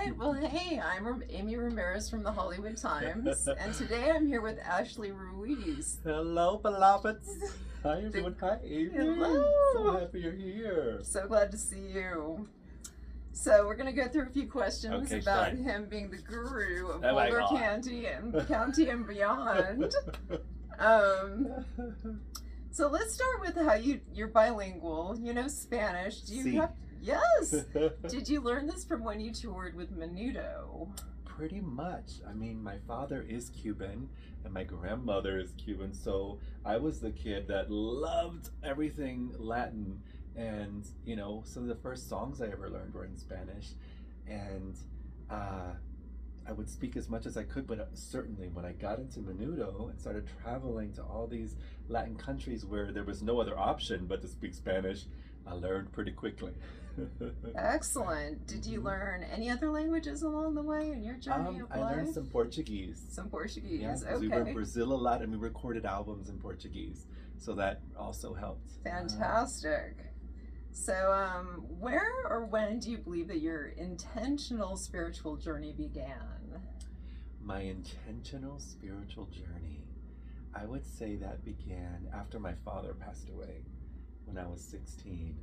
right. Well, hey, I'm Amy Ramirez from the Hollywood Times, and today I'm here with Ashley Ruiz. Hello, beloveds. How you doing? Hi, Amy. Hello. So happy you're here. So glad to see you. So we're going to go through a few questions about him being the guru of Boulder County and beyond. So let's start with how you're bilingual. You know Spanish. Do you have? Yes. Did you learn this from when you toured with Menudo? Pretty much. I mean, my father is Cuban and my grandmother is Cuban, so I was the kid that loved everything Latin. And, you know, some of the first songs I ever learned were in Spanish. And I would speak as much as I could, but certainly when I got into Menudo and started traveling to all these Latin countries where there was no other option but to speak Spanish, I learned pretty quickly. Excellent. Did you learn any other languages along the way in your journey of life? I learned some Portuguese. Some Portuguese, yeah, okay. We were in Brazil a lot and we recorded albums in Portuguese, so that also helped. Fantastic. So where or when do you believe that your intentional spiritual journey began? My intentional spiritual journey, I would say that began after my father passed away when I was 16.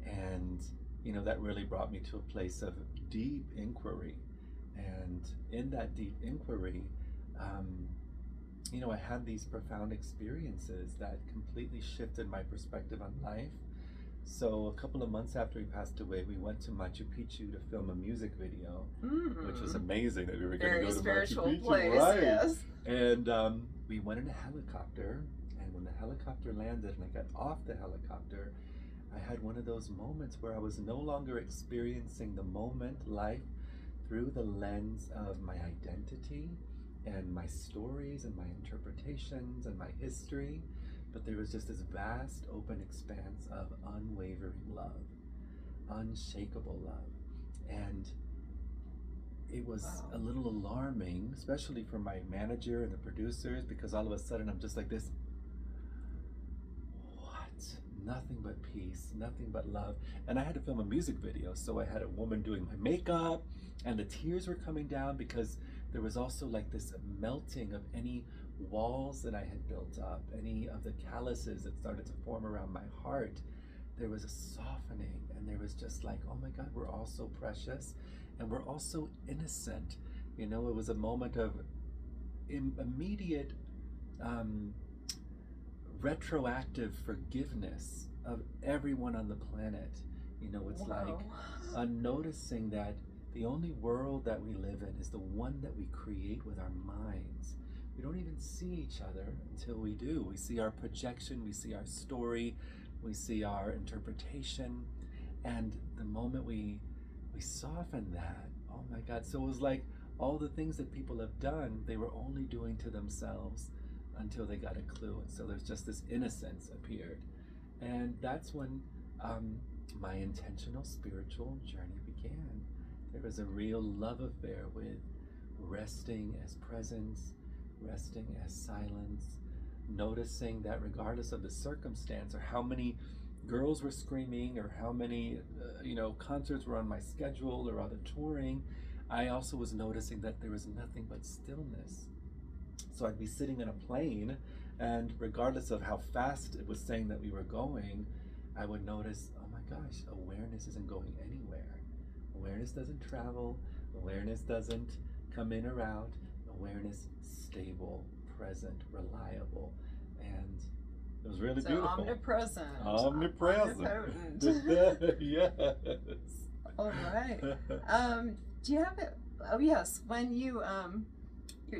And, you know, that really brought me to a place of deep inquiry. And in that deep inquiry, you know, I had these profound experiences that completely shifted my perspective on life. So a couple of months after he passed away, we went to Machu Picchu to film a music video, which was amazing that we were going to go to spiritual Machu Picchu. Place, right. Yes. And we went in a helicopter, and when the helicopter landed and I got off the helicopter, I had one of those moments where I was no longer experiencing the moment, life, through the lens of my identity and my stories and my interpretations and my history, but there was just this vast open expanse of unwavering love, unshakable love. And it was a little alarming, especially for my manager and the producers, because all of a sudden I'm just like this, nothing but peace, nothing but love. And I had to film a music video, so I had a woman doing my makeup, and the tears were coming down because there was also like this melting of any walls that I had built up, any of the calluses that started to form around my heart. There was a softening, and there was just like, oh my God, we're all so precious, and we're all so innocent. You know, it was a moment of immediate retroactive forgiveness of everyone on the planet. You know, it's like noticing that the only world that we live in is the one that we create with our minds. We don't even see each other until we do. We see our projection, we see our story, we see our interpretation, and the moment we soften that, oh my God. So it was like all the things that people have done, they were only doing to themselves until they got a clue. And so there's just this innocence appeared. And that's when my intentional spiritual journey began. There was a real love affair with resting as presence, resting as silence, noticing that regardless of the circumstance or how many girls were screaming or how many concerts were on my schedule or other touring, I also was noticing that there was nothing but stillness. So I'd be sitting in a plane, and regardless of how fast it was saying that we were going, I would notice, oh my gosh, awareness isn't going anywhere. Awareness doesn't travel. Awareness doesn't come in or out. Awareness stable, present, reliable. And it was really beautiful. Omnipresent. Omnipresent. Yes. All right. Do you have it? Oh yes. When you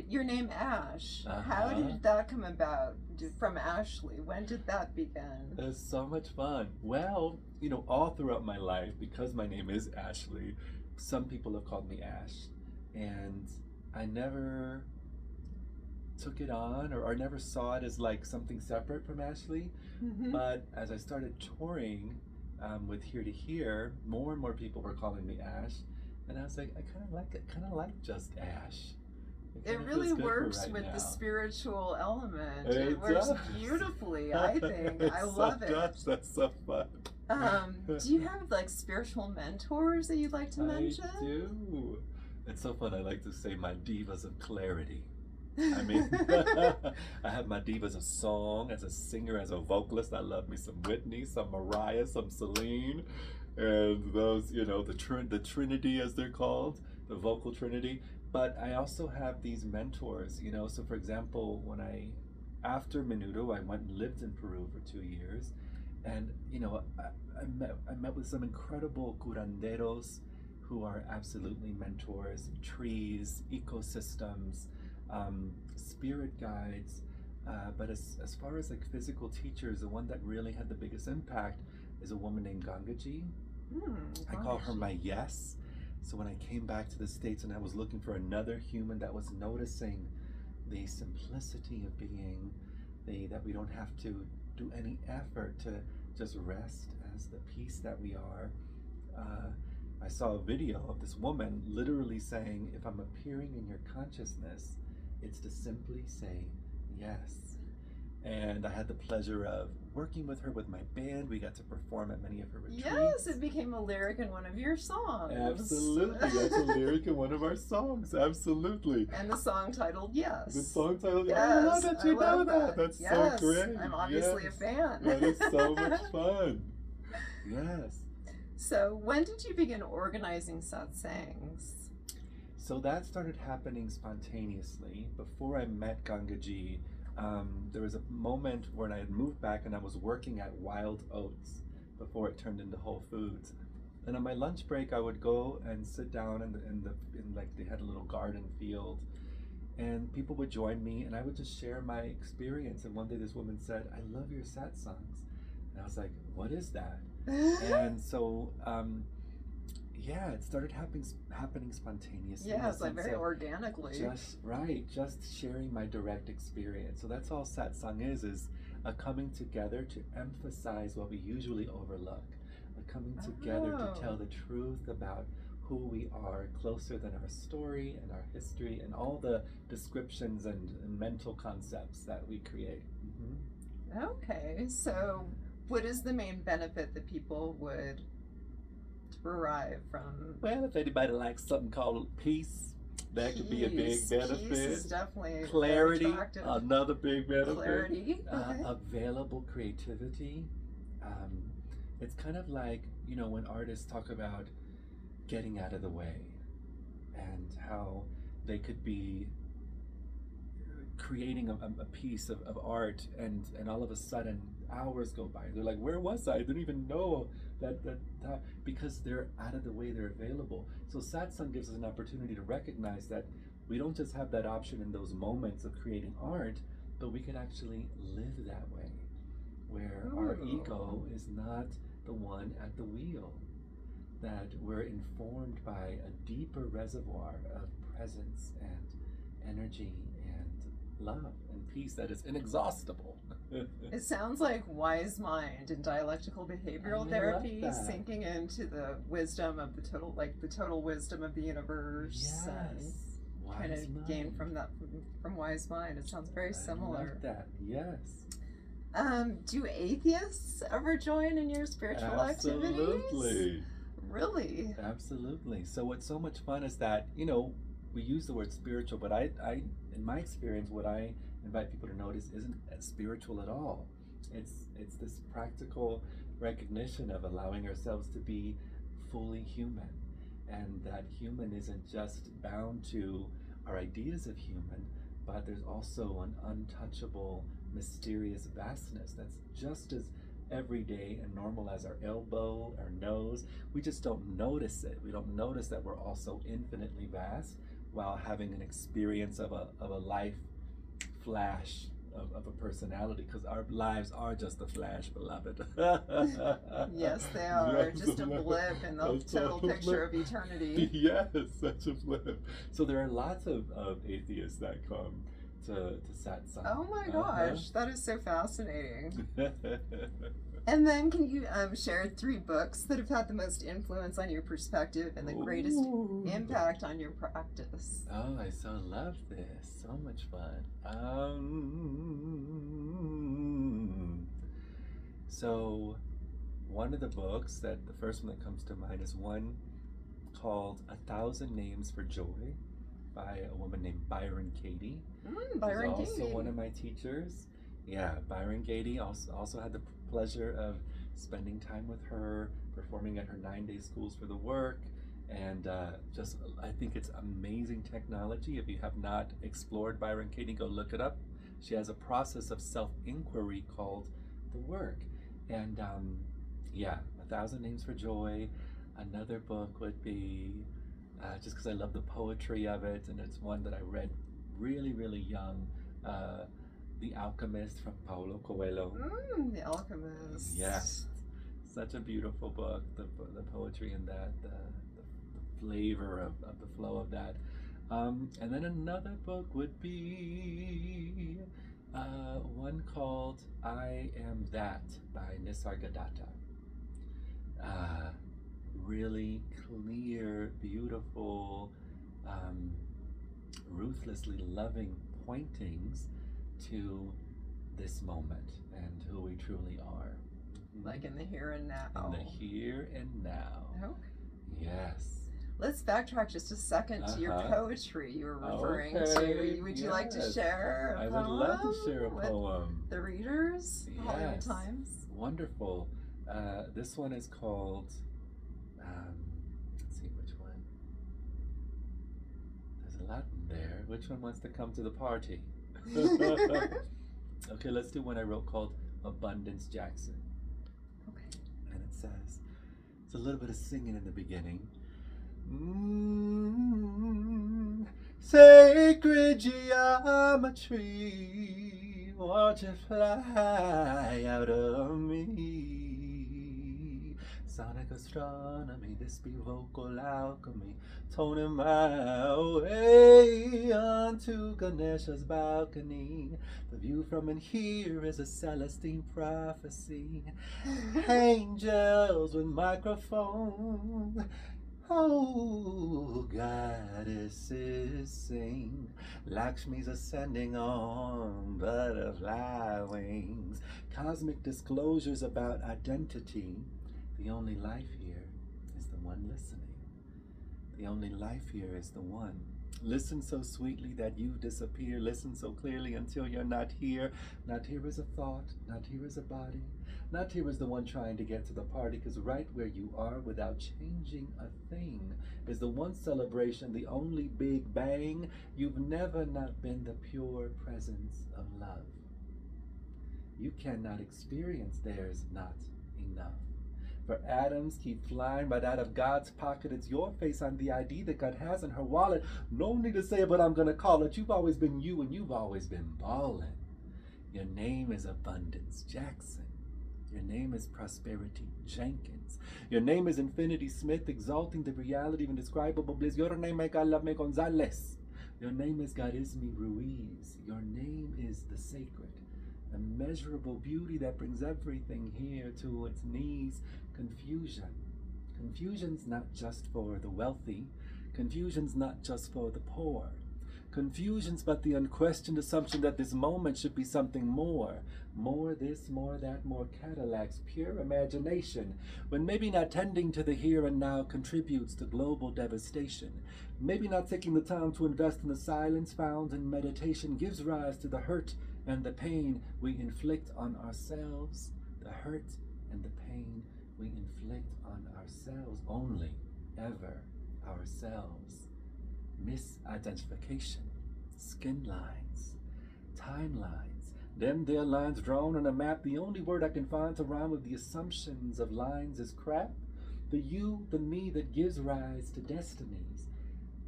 your name Ash. How did that come about? From Ashley. When did that begin? It was so much fun. Well, you know, all throughout my life, because my name is Ashley, some people have called me Ash, and I never took it on or never saw it as like something separate from Ashley. But as I started touring with Here to Here, more and more people were calling me Ash, and I was like, I kind of like just Ash. It really works with the spiritual element. It works beautifully, I think. I love it. That's so fun. Do you have like spiritual mentors that you'd like to mention? I do. It's so fun. I like to say my divas of clarity. I mean, I have my divas of song as a singer, as a vocalist. I love me some Whitney, some Mariah, some Celine, and those, the Trinity as they're called, the vocal Trinity. But I also have these mentors, So for example, after Menudo, I went and lived in Peru for 2 years, and I met with some incredible curanderos who are absolutely mentors, trees, ecosystems, spirit guides. But as far as like physical teachers, the one that really had the biggest impact is a woman named Gangaji. I call her my yes. So when I came back to the States and I was looking for another human that was noticing the simplicity of being, that we don't have to do any effort to just rest as the peace that we are. I saw a video of this woman literally saying, if I'm appearing in your consciousness, it's to simply say yes. And I had the pleasure of working with her with my band. We got to perform at many of her retreats. Yes, it became a lyric in one of your songs. Absolutely, that's a lyric in one of our songs. Absolutely. And the song titled Yes. The song titled Yes. I love that you know that. That's yes. so great. I'm obviously a fan. That is so much fun. Yes. So when did you begin organizing satsangs? So that started happening spontaneously. Before I met Gangaji, there was a moment when I had moved back and I was working at Wild Oats before it turned into Whole Foods. And on my lunch break, I would go and sit down in like they had a little garden field, and people would join me, and I would just share my experience. And one day, this woman said, "I love your satsangs," and I was like, "What is that?" And so, it started happening spontaneously. Yes, like very organically. Just sharing my direct experience. So that's all satsang is a coming together to emphasize what we usually overlook, a coming together to tell the truth about who we are, closer than our story and our history and all the descriptions and mental concepts that we create. Mm-hmm. Okay, so what is the main benefit that people would derive from? Well, if anybody likes something called peace, that could be a big benefit. Peace is definitely clarity, another big benefit. Clarity. Available creativity. It's kind of like, when artists talk about getting out of the way and how they could be creating a piece of art and all of a sudden hours go by. They're like, where was I? I didn't even know that because they're out of the way, they're available. So satsang gives us an opportunity to recognize that we don't just have that option in those moments of creating art, but we can actually live that way, where our ego is not the one at the wheel, that we're informed by a deeper reservoir of presence and energy and love and peace that is inexhaustible. It sounds like wise mind and dialectical behavioral therapy sinking into the wisdom of the total wisdom of the universe. Yes. Kind of gain from that from wise mind. It sounds very similar. Like that. Yes. Do atheists ever join in your spiritual activities? Absolutely. Really? Absolutely. So what's so much fun is that, we use the word spiritual, but I in my experience, what I invite people to notice isn't as spiritual at all. It's this practical recognition of allowing ourselves to be fully human, and that human isn't just bound to our ideas of human, but there's also an untouchable, mysterious vastness that's just as everyday and normal as our elbow, our nose. We just don't notice it. We don't notice that we're also infinitely vast while having an experience of a life flash of a personality, because our lives are just a flash, beloved. Yes, they are. Just a blip in the total picture of eternity. Yes, such a blip. So there are lots of atheists that come to satsang. Oh my gosh, that is so fascinating. And then can you share 3 books that have had the most influence on your perspective and the greatest impact on your practice? Oh, I so love this. So much fun. So one of the books, the first one that comes to mind is one called 1,000 Names for Joy by a woman named Byron Katie. Byron Who's also Katie. one of my teachers. Yeah, Byron Katie. Also had the pleasure of spending time with her, performing at her 9-day schools for the work. And I think it's amazing technology. If you have not explored Byron Katie, go look it up. She has a process of self-inquiry called the work. And yeah, 1,000 Names for Joy. Another book would be, just because I love the poetry of it, and it's one that I read really, really young, The Alchemist from Paulo Coelho. The Alchemist. Yes, such a beautiful book. The poetry in that, the flavor of the flow of that. And then another book would be one called I Am That by Nisargadatta. Really clear, beautiful, ruthlessly loving pointings to this moment and who we truly are. Like in the here and now. In the here and now. Okay. Yes. Let's backtrack just a second to your poetry you were referring to. Would you like to share a poem? I would love to share a poem. The readers? Yes. Hollywood Times? Wonderful. This one is called, let's see which one. There's a lot in there. Which one wants to come to the party? Okay, let's do one I wrote called Abundance Jackson. Okay. And it says, it's a little bit of singing in the beginning. Sacred geometry, watch it fly out of me. Sonic astronomy, this be vocal alchemy, toning my way onto Ganesha's balcony. The view from in here is a Celestine prophecy. Angels with microphones. Oh, goddesses sing. Lakshmi's ascending on butterfly wings. Cosmic disclosures about identity. The only life here is the one listening. The only life here is the one. Listen so sweetly that you disappear. Listen so clearly until you're not here. Not here is a thought. Not here is a body. Not here is the one trying to get to the party, because right where you are without changing a thing is the one celebration, the only big bang. You've never not been the pure presence of love. You cannot experience there's not enough. For atoms keep flying right out of God's pocket. It's your face on the ID that God has in her wallet. No need to say it, but I'm going to call it. You've always been you, and you've always been ballin'. Your name is Abundance Jackson. Your name is Prosperity Jenkins. Your name is Infinity Smith, exalting the reality of indescribable bliss. Your name is Galame Gonzalez. Your name is Garismi Ruiz. Your name is the sacred, immeasurable beauty that brings everything here to its knees. Confusion. Confusion's not just for the wealthy. Confusion's not just for the poor. Confusion's but the unquestioned assumption that this moment should be something more. More this, more that, more Cadillacs, pure imagination, when maybe not tending to the here and now contributes to global devastation. Maybe not taking the time to invest in the silence found in meditation gives rise to the hurt and the pain we inflict on ourselves. The hurt and the pain we inflict on ourselves, only, ever, ourselves. Misidentification, skin lines, timelines, them there lines drawn on a map. The only word I can find to rhyme with the assumptions of lines is crap. The you, the me that gives rise to destinies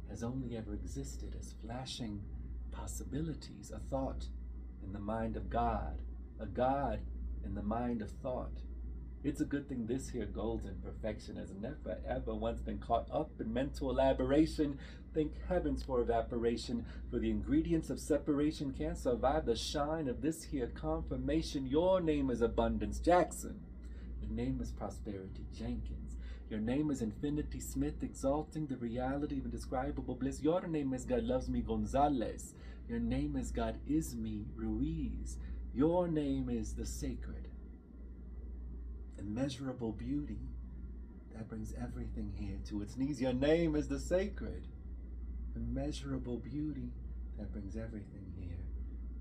has only ever existed as flashing possibilities, a thought in the mind of God, a God in the mind of thought. It's a good thing this here golden perfection has never ever once been caught up in mental elaboration. Thank heavens for evaporation, for the ingredients of separation can't survive the shine of this here confirmation. Your name is Abundance Jackson. Your name is Prosperity Jenkins. Your name is Infinity Smith, exalting the reality of indescribable bliss. Your name is God Loves Me Gonzalez. Your name is God Is Me Ruiz. Your name is the sacred, immeasurable beauty that brings everything here to its knees. Your name is the sacred, immeasurable beauty that brings everything here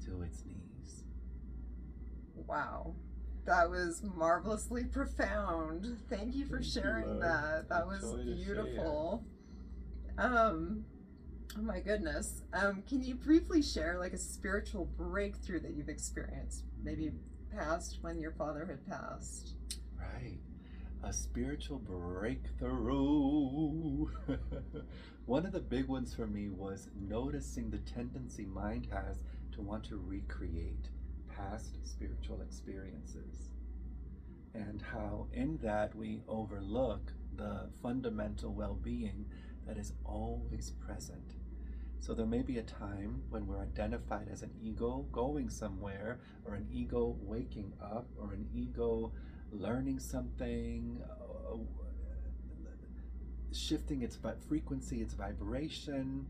to its knees. Wow. That was marvelously profound. Thank you for sharing that. That was beautiful. Oh my goodness. Can you briefly share like a spiritual breakthrough that you've experienced? Maybe past when your father had passed. Right. A spiritual breakthrough. One of the big ones for me was noticing the tendency mind has to want to recreate past spiritual experiences, and how in that we overlook the fundamental well-being that is always present. So there may be a time when we're identified as an ego going somewhere, or an ego waking up, or an ego learning something, shifting its frequency, its vibration,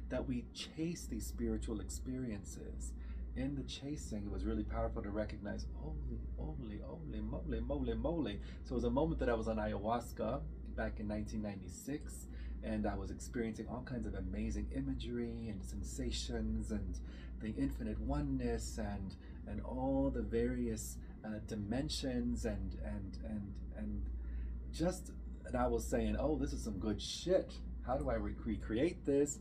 that we chase these spiritual experiences. In the chasing, it was really powerful to recognize, holy moly. So it was a moment that I was on ayahuasca back in 1996, and I was experiencing all kinds of amazing imagery and sensations and the infinite oneness and all the various dimensions and I was saying, oh, this is some good shit. How do I recreate this?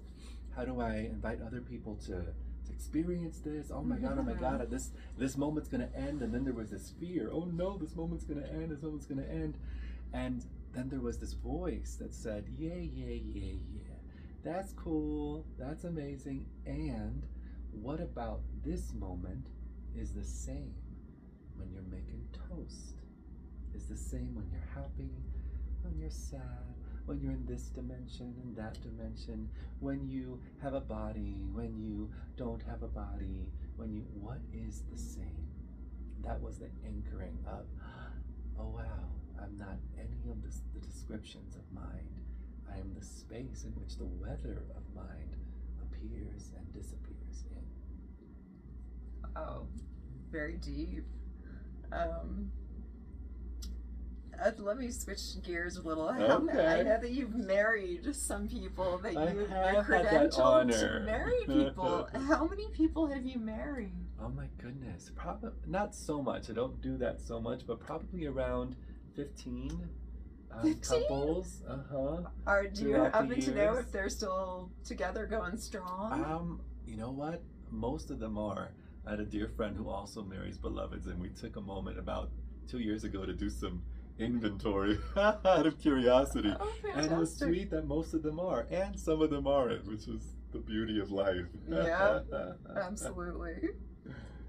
How do I invite other people to experience this? Oh my God, this moment's gonna end. And then there was this fear, oh no, this moment's gonna end, and then there was this voice that said, yeah, that's cool, that's amazing, and what about this moment is the same when you're making toast, is the same when you're happy, when you're sad, when you're in this dimension, in that dimension, when you have a body, when you don't have a body, what is the same? That was the anchoring of, oh wow, I'm not any of the descriptions of mind. I am the space in which the weather of mind appears and disappears in. Oh, very deep. Let me switch gears a little. Okay. I know that you've married some people, that you're had that credentialed honor. to marry people. How many people have you married? Oh my goodness, probably not so much. I don't do that so much, but probably around 15 couples. Do you happen to know if they're still together, going strong? You know what? Most of them are. I had a dear friend who also marries beloveds, and we took a moment about 2 years ago to do some inventory out of curiosity. Oh, and it was sweet that most of them are, and some of them aren't, which is the beauty of life. Yeah, absolutely.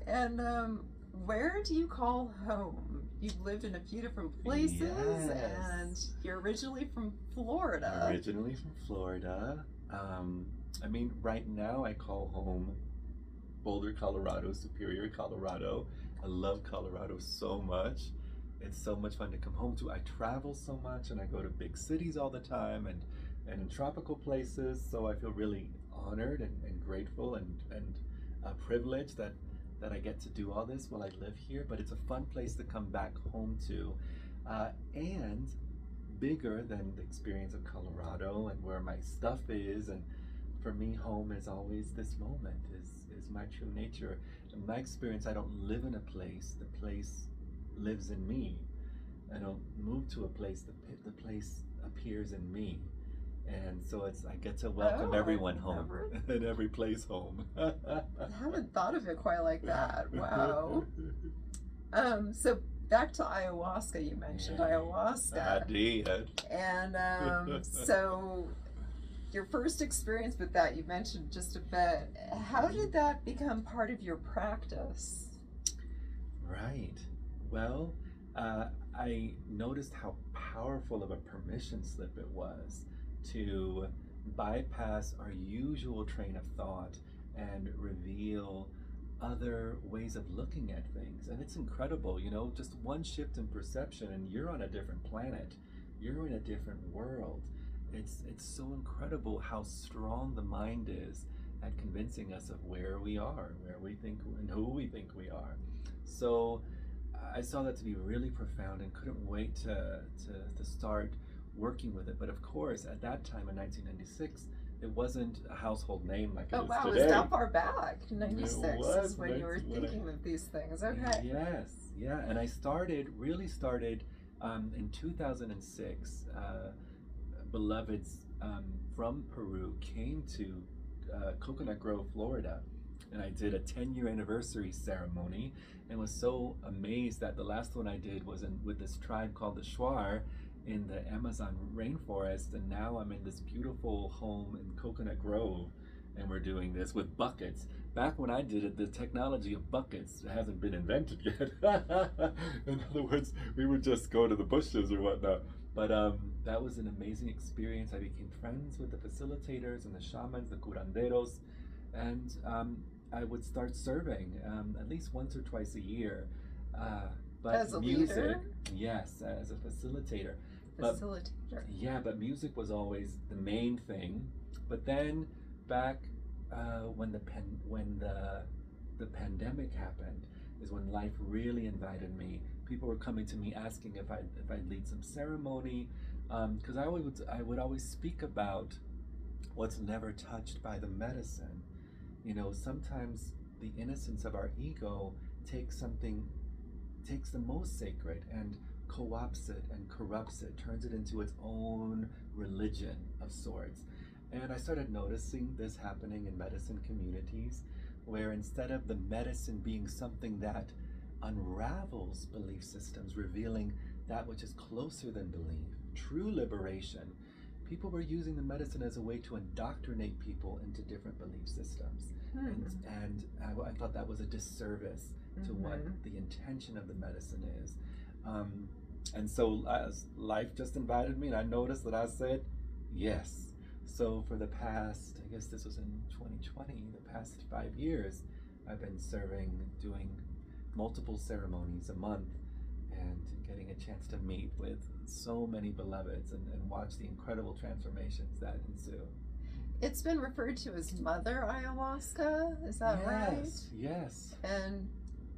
And where do you call home? You've lived in a few different places, yes. And you're originally from Florida. Originally from Florida. I mean, right now I call home Boulder, Colorado, Superior, Colorado. I love Colorado so much. It's so much fun to come home to. I travel so much, and I go to big cities all the time, and in tropical places. So I feel really honored and grateful and privileged that I get to do all this while I live here. But it's a fun place to come back home to, and bigger than the experience of Colorado and where my stuff is. And for me, home is always this moment, is my true nature. In my experience, I don't live in a place. The place lives in me. I don't move to a place. The place appears in me. And so I get to welcome everyone home and every place home. I haven't thought of it quite like that. Wow. So back to ayahuasca, you mentioned ayahuasca. I did. And so your first experience with that, you mentioned just a bit. How did that become part of your practice? Right. Well, I noticed how powerful of a permission slip it was to bypass our usual train of thought and reveal other ways of looking at things. And it's incredible, just one shift in perception and you're on a different planet. You're in a different world. It's so incredible how strong the mind is at convincing us of where we are, where we think and who we think we are. So I saw that to be really profound and couldn't wait to start working with it. But of course, at that time in 1996, it wasn't a household name like it Oh is wow, today. it was that far back. 96 was is when you were thinking of these things. Okay. Yes, yeah, and I really started in 2006. Beloveds from Peru came to Coconut Grove, Florida, and I did a 10-year anniversary ceremony, and was so amazed that the last one I did was with this tribe called the Shuar in the Amazon rainforest, and now I'm in this beautiful home in Coconut Grove, and we're doing this with buckets. Back when I did it, the technology of buckets hasn't been invented yet. In other words, we would just go to the bushes or whatnot. But that was an amazing experience. I became friends with the facilitators and the shamans, the curanderos, and I would start serving at least once or twice a year. But as a music, leader? yes, as a facilitator. Facilitator. Yeah, but music was always the main thing. But then back when the pandemic happened is when life really invited me. People were coming to me asking if I'd lead some ceremony, because I would always speak about what's never touched by the medicine. You know, sometimes the innocence of our ego takes the most sacred and co-opts it and corrupts it, turns it into its own religion of sorts. And I started noticing this happening in medicine communities, where instead of the medicine being something that unravels belief systems, revealing that which is closer than belief, true liberation, people were using the medicine as a way to indoctrinate people into different belief systems. And I thought that was a disservice to what the intention of the medicine is. And so as life just invited me, and I noticed that I said yes. So for the past, I guess this was in 2020, the past 5 years, I've been serving, doing multiple ceremonies a month, and getting a chance to meet with so many beloveds and watch the incredible transformations that ensue. It's been referred to as Mother Ayahuasca, is that right? Yes. And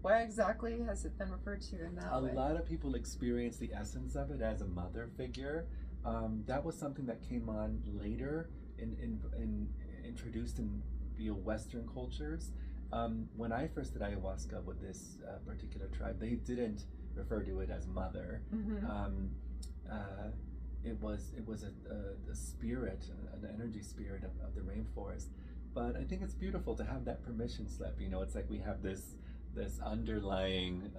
why exactly has it been referred to in that way? A lot of people experience the essence of it as a mother figure. That was something that came on later, introduced in via Western cultures. When I first did ayahuasca with this particular tribe, they didn't refer to it as mother. It was a spirit, an energy spirit of the rainforest. But I think it's beautiful to have that permission slip. You know, it's like we have this underlying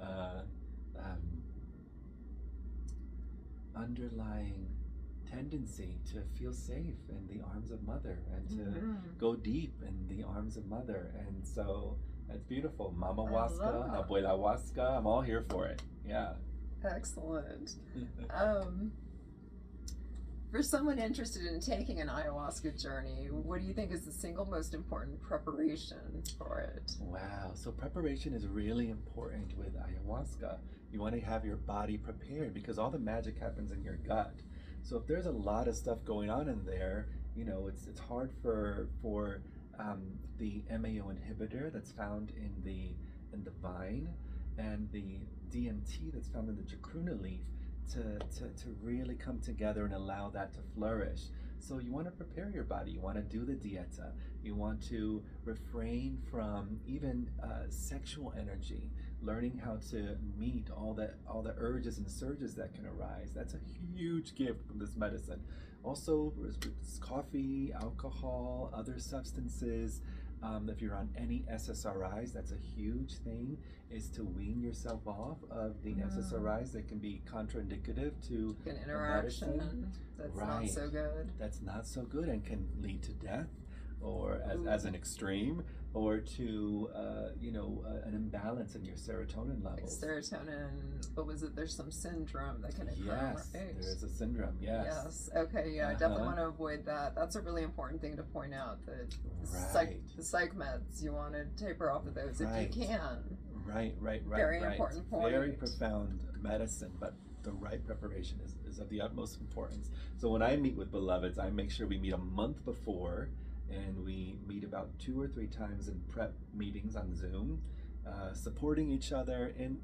tendency to feel safe in the arms of Mother, and to go deep in the arms of Mother. And so that's beautiful. Mama Huasca, Abuela Huasca, I'm all here for it. Yeah. Excellent. For someone interested in taking an ayahuasca journey, what do you think is the single most important preparation for it? Wow, so preparation is really important with ayahuasca. You want to have your body prepared, because all the magic happens in your gut. So if there's a lot of stuff going on in there, you know, it's hard for the MAO inhibitor that's found in the vine, and the DMT that's found in the chacruna leaf to really come together and allow that to flourish. So you want to prepare your body. You want to do the dieta. You want to refrain from even sexual energy, learning how to meet all the urges and surges that can arise. That's a huge gift from this medicine. Also, coffee, alcohol, other substances. If you're on any SSRIs, that's a huge thing, is to wean yourself off of the SSRIs that can be contraindicative to an interaction that's not so good. That's not so good, and can lead to death, or as an extreme, or to an imbalance in your serotonin levels. Like serotonin, what was it? There's some syndrome that can occur. Yes, right? there is a syndrome. Yes. Okay. Yeah, I definitely want to avoid that. That's a really important thing to point out. That the psych meds, you want to taper off of those if you can. Right. Very important point. Very profound medicine, but the right preparation is of the utmost importance. So when I meet with beloveds, I make sure we meet a month before, and we meet about 2 or 3 times in prep meetings on Zoom, supporting each other and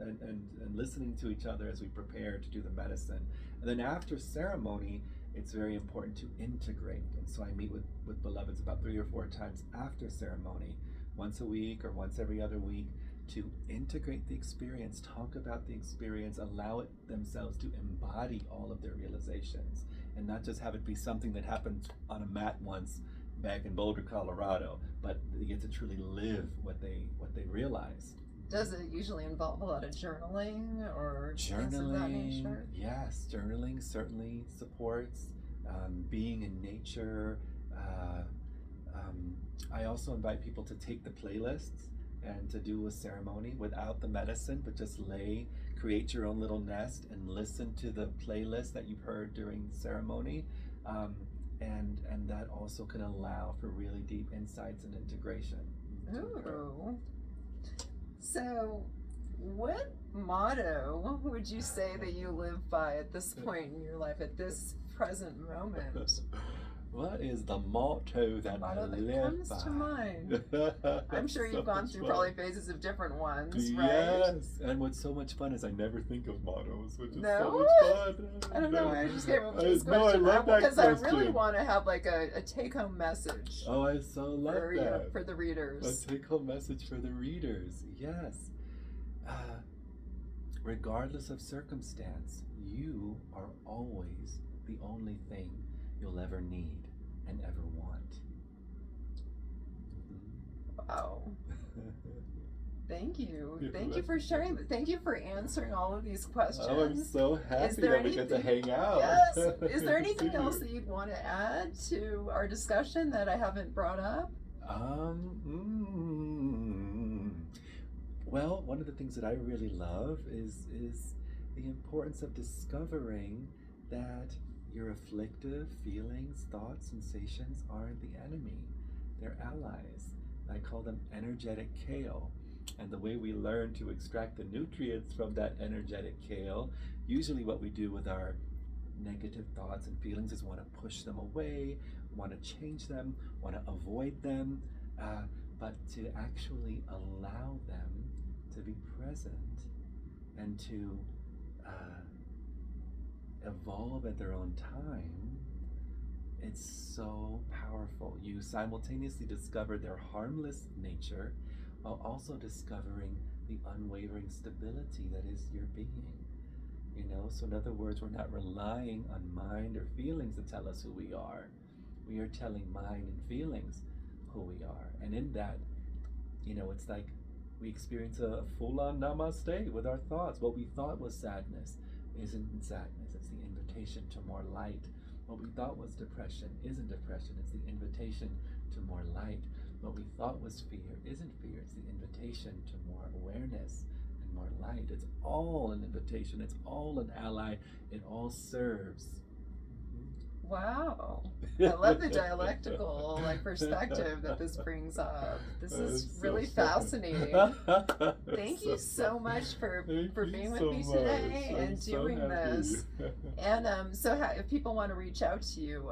listening to each other as we prepare to do the medicine. And then after ceremony, it's very important to integrate. And so I meet with beloveds about 3 or 4 times after ceremony, once a week or once every other week, to integrate the experience, talk about the experience, allow it themselves to embody all of their realizations, and not just have it be something that happened on a mat once back in Boulder, Colorado, but they get to truly live what they realize. Does it usually involve a lot of journaling or things of that nature? Yes, journaling certainly supports. Being in nature. I also invite people to take the playlists and to do a ceremony without the medicine, but just create your own little nest and listen to the playlist that you've heard during the ceremony. And that also can allow for really deep insights and integration. Ooh. So, what motto would you say that you live by at this point in your life, at this present moment? What is the motto that I live comes by? To mind? I'm sure you've gone through probably phases of different ones, right? Yes, and what's so much fun is I never think of mottos, which is so much fun. I don't know. I just came up with this question. I love that because question. I really want to have like a take-home message. Oh, I so love that. For the readers. A take-home message for the readers. Yes. Regardless of circumstance, you are always the only thing you'll ever need and ever want. Wow. Thank you. Thank you for sharing. Thank you for answering all of these questions. Oh, I'm so happy that we get to hang out. Yes. Is there anything else that you'd want to add to our discussion that I haven't brought up? Well, one of the things that I really love is the importance of discovering that your afflictive feelings, thoughts, sensations aren't the enemy. They're allies. I call them energetic kale. And the way we learn to extract the nutrients from that energetic kale, usually what we do with our negative thoughts and feelings is want to push them away, want to change them, want to avoid them, but to actually allow them to be present and to evolve at their own time, it's so powerful. You simultaneously discover their harmless nature while also discovering the unwavering stability that is your being. You know, so in other words, we're not relying on mind or feelings to tell us who we are. We are telling mind and feelings who we are. And in that, you know, it's like we experience a full-on namaste with our thoughts. What we thought was sadness isn't sadness. It's the invitation to more light. What we thought was depression isn't depression. It's the invitation to more light. What we thought was fear isn't fear. It's the invitation to more awareness and more light. It's all an invitation. It's all an ally. It all serves. Wow. I love the dialectical perspective that this brings up. This is really fascinating. Thank you so much for being with me today and doing this. And so if people want to reach out to you,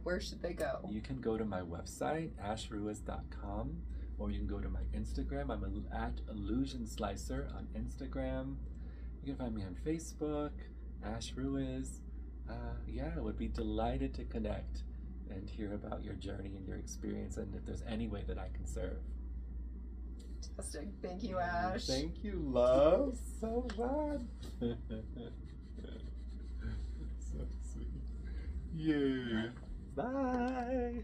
where should they go? You can go to my website, ashruiz.com, or you can go to my Instagram. I'm at Illusion Slicer on Instagram. You can find me on Facebook, Ash Ruiz. I would be delighted to connect and hear about your journey and your experience, and if there's any way that I can serve. Fantastic. Thank you, Ash. Thank you, love. So fun. So sweet. Yeah. Bye.